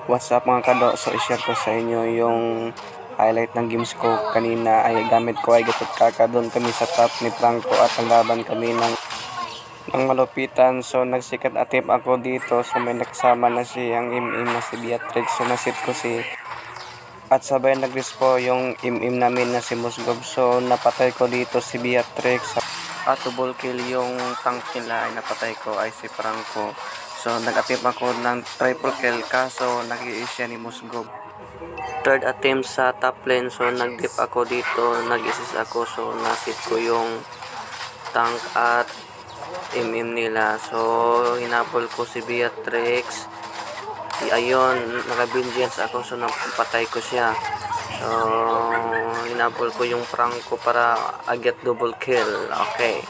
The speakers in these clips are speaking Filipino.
What's up mga kado? So i-share ko sa inyo yung highlight ng games ko kanina. Ay gamit ko ay gatot kaka. Doon kami sa top ni Franco at ang laban kami ng malupitan. So nagsikat atip ako dito. So may nakasama na si ang im-im na si Beatrix. So nasit ko si at sabay nag-respo yung im-im namin na si Musgob. So napatay ko dito si Beatrix. At double kill yung tank nila ay napatay ko ay si Franco. So nag-attempt ako ng triple kill kaso nag-i-is siya ni Musgob. Third attempt sa top lane, so nag-dip ako dito, nag-assist ako, so nasit ko yung tank at MM nila. So hinapol ko si Beatrix. Ayun, naka-vengeance ako, so napatay ko siya. So hinapol ko yung Franco para agad double kill. Okay,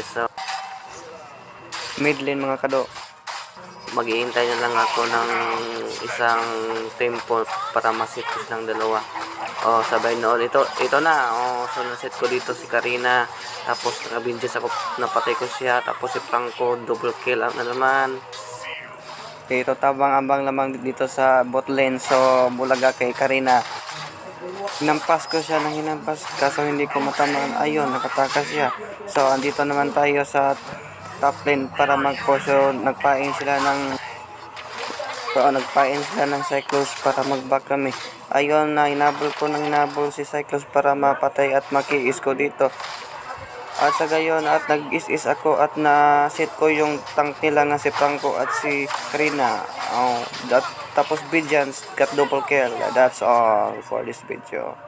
so mid lane mga kado, mag-iintay na lang ako ng isang tempo para masit ko silang dalawa. Sabay noon ito na. So naset ko dito si Karina, tapos naka-vengeance ako, napatay ko siya, tapos si Franco double kill out na naman. Ito tabang-abang lamang dito sa bot lane. So bulaga kay Karina, hinampas ko siya ng hinampas kaso hindi ko matamaan. Ayun, nakatakas siya. So andito naman tayo sa top lane para mag-push. So nagpain sila ng Cyclops para mag-back kami. Ayun, na hinabol si Cyclops para mapatay at makiis ko dito. At sa gayon, at nag-is ako at na-set ko yung tank nila nga si Franco at si Karina. Tapos Bijan got double kill. That's all for this video.